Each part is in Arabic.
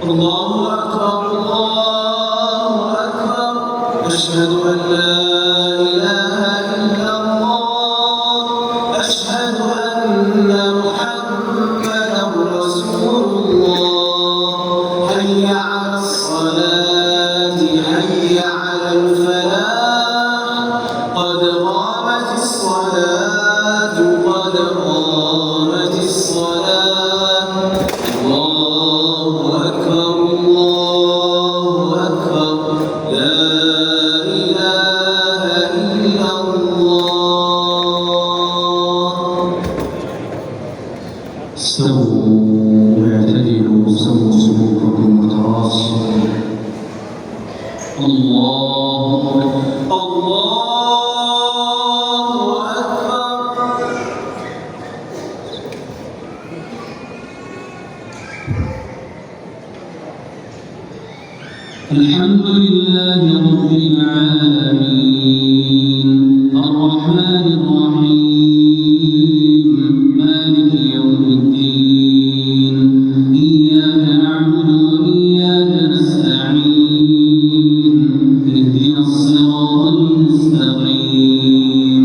الله أكبر الله أكبر أشهد أن لا إله إلا الله أشهد أن محمدا رسول الله حي على الصلاة حي على الفلاح قد قامت الصلاة قد قامت الصلاة الله أكبر لا إله إلا الله استووا اعتدلوا سووا صفوفكم وتراصوا الله أكبر الحمد لله رب العالمين الرحمن الرحيم مالك يوم الدين إياك نعبد وإياك نستعين اهدنا الصراط المستقيم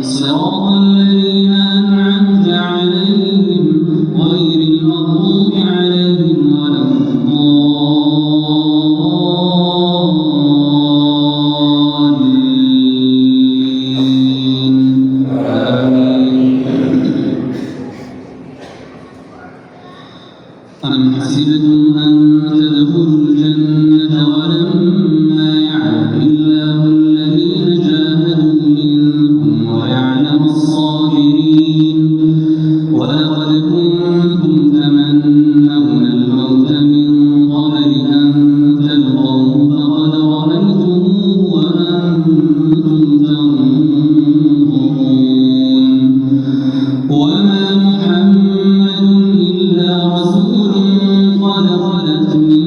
صراط الذين أنعمت عليهم غير المغضوب عليهم ولا أم حسبتم أن تدخلوا الجنة ولما يعلم الله الذين جاهدوا منكم ويعلم الصابرين ولقد كنتم تمنون الموت من قبل أن تلقوه فقد رأيتموه وأنتم تنظرون وما محمد إلا رسول قد خلت من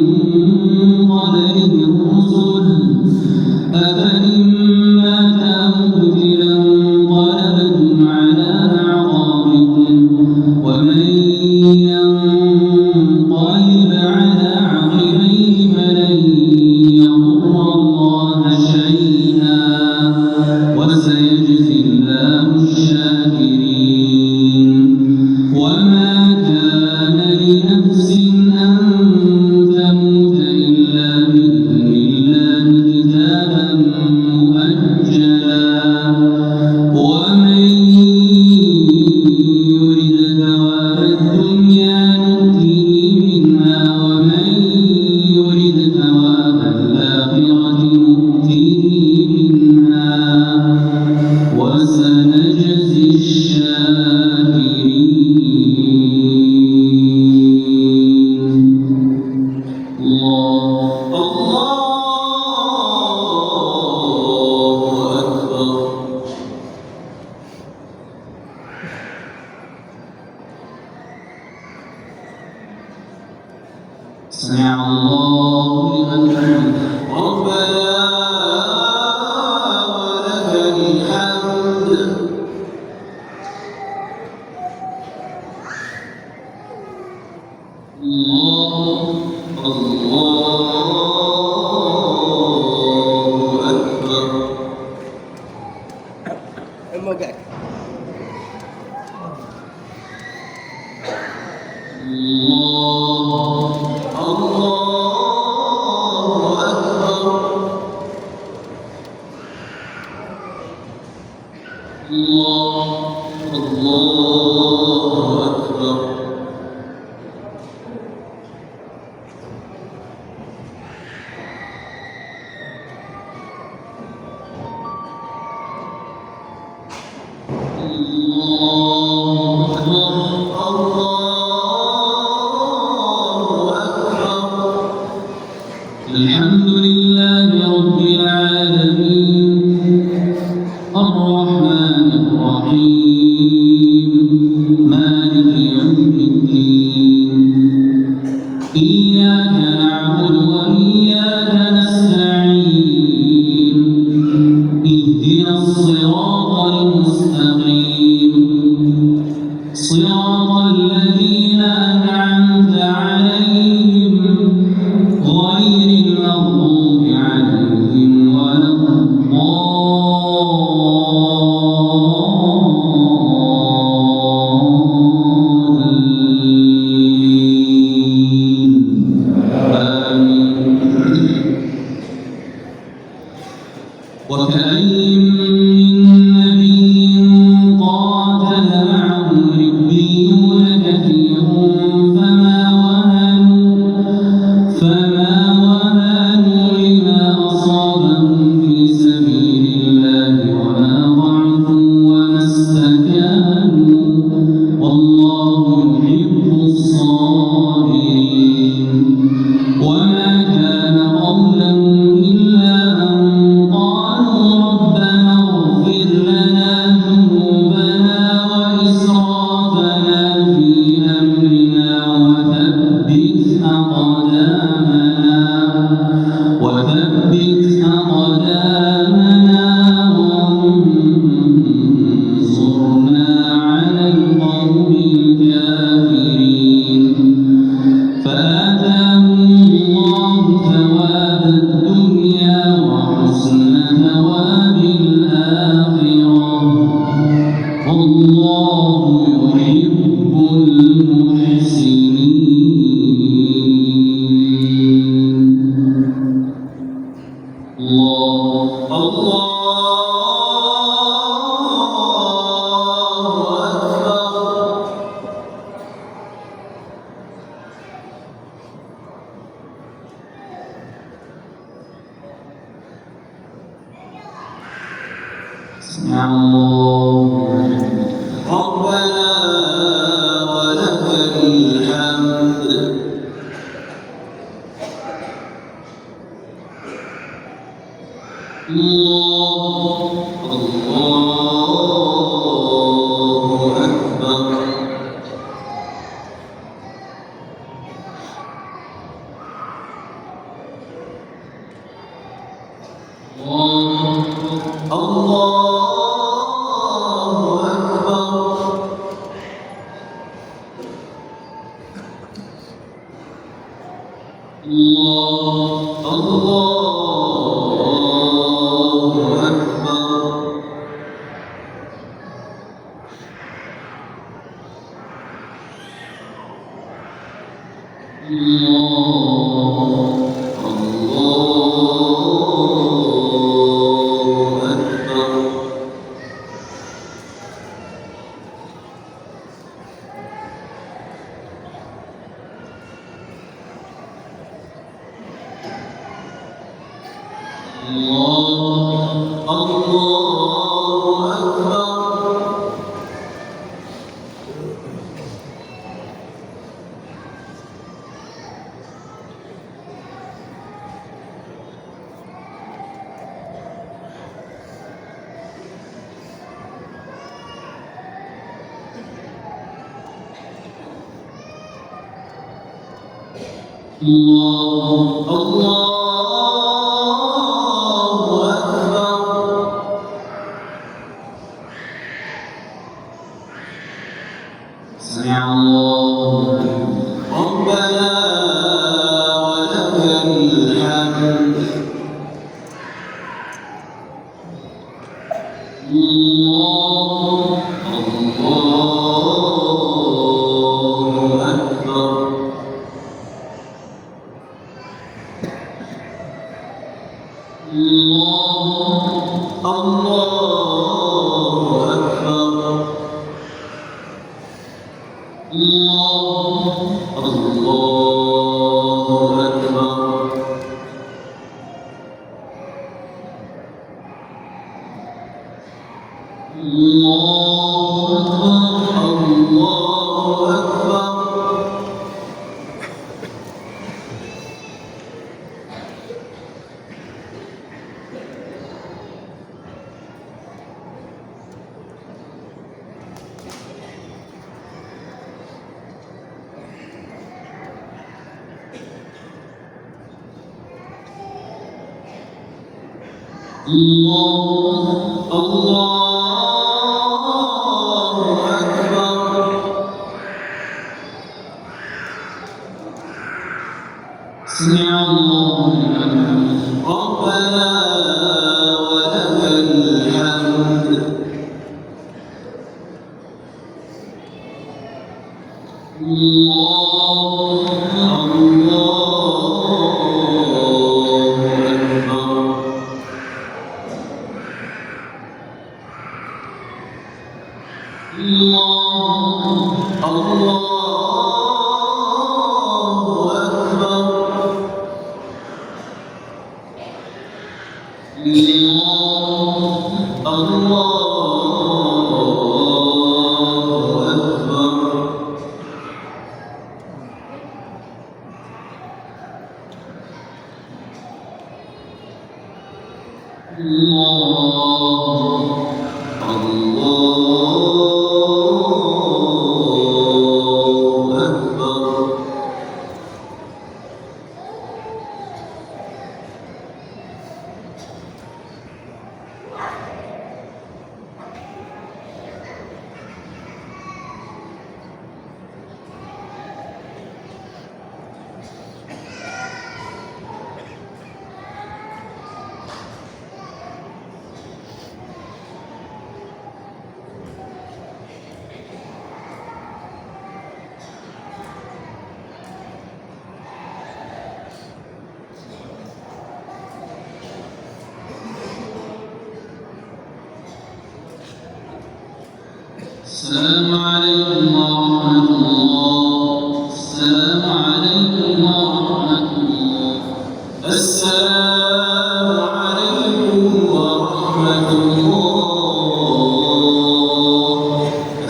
قبله الرسل أفإن مات أو قتل انقلبتم على أعقابكم ومن ينقلب على عقبيه فلن يضر الله شيئا وسيجزي الله الشاكرين وما كان لنفس أن تموت إلا بإذن الله كتابا مؤجلا ومن يرد ثواب الدنيا نؤته منها ومن يرد ثواب الآخرة نؤته منها وسنجزي الشاكرين الله أكبر سمع الله لمن حمده ربنا ولك الحمد الله أكبر الله أكبر الحمد لله رب العالمين الرحمن الرحيم مالك يوم الدين إياك نعبد وإياك نستعين اهدنا الصراط المستقيم صراط الذين أنعمت عليهم السلام عليكم ورحمة الله. السلام عليكم ورحمة الله. السلام عليكم ورحمة الله.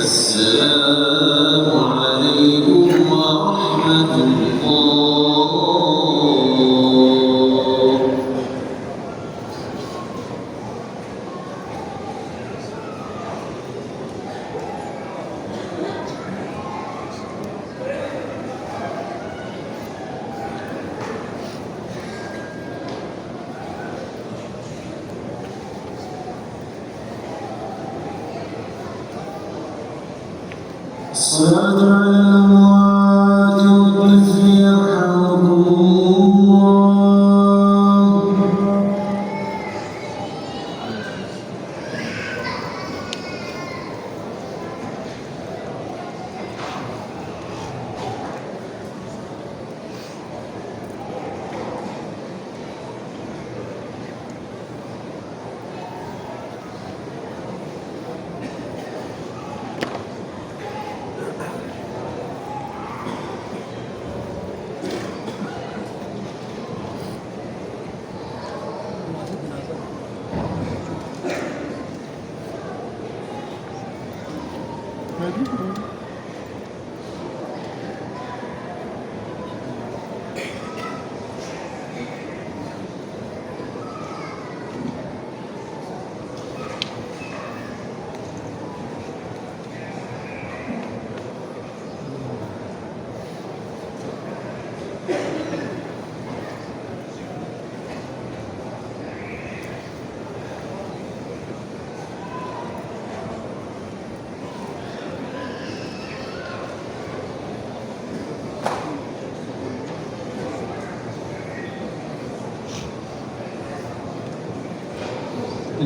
السلام عليكم ورحمة الله. الصلاة على الأموات والطفل يرحمهم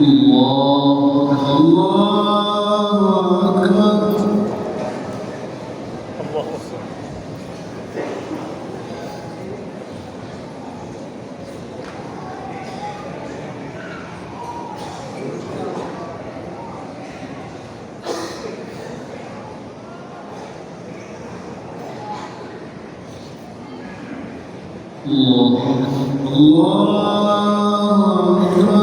الله أكبر. الله أكبر. الله أكبر. الله أكبر.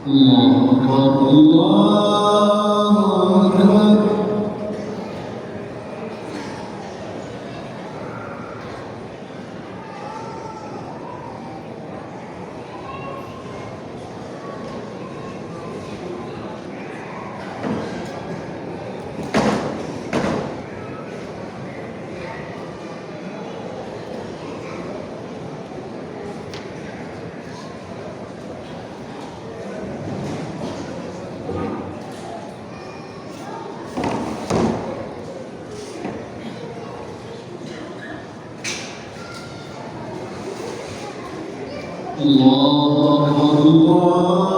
الله أكبر. الله أكبر. الله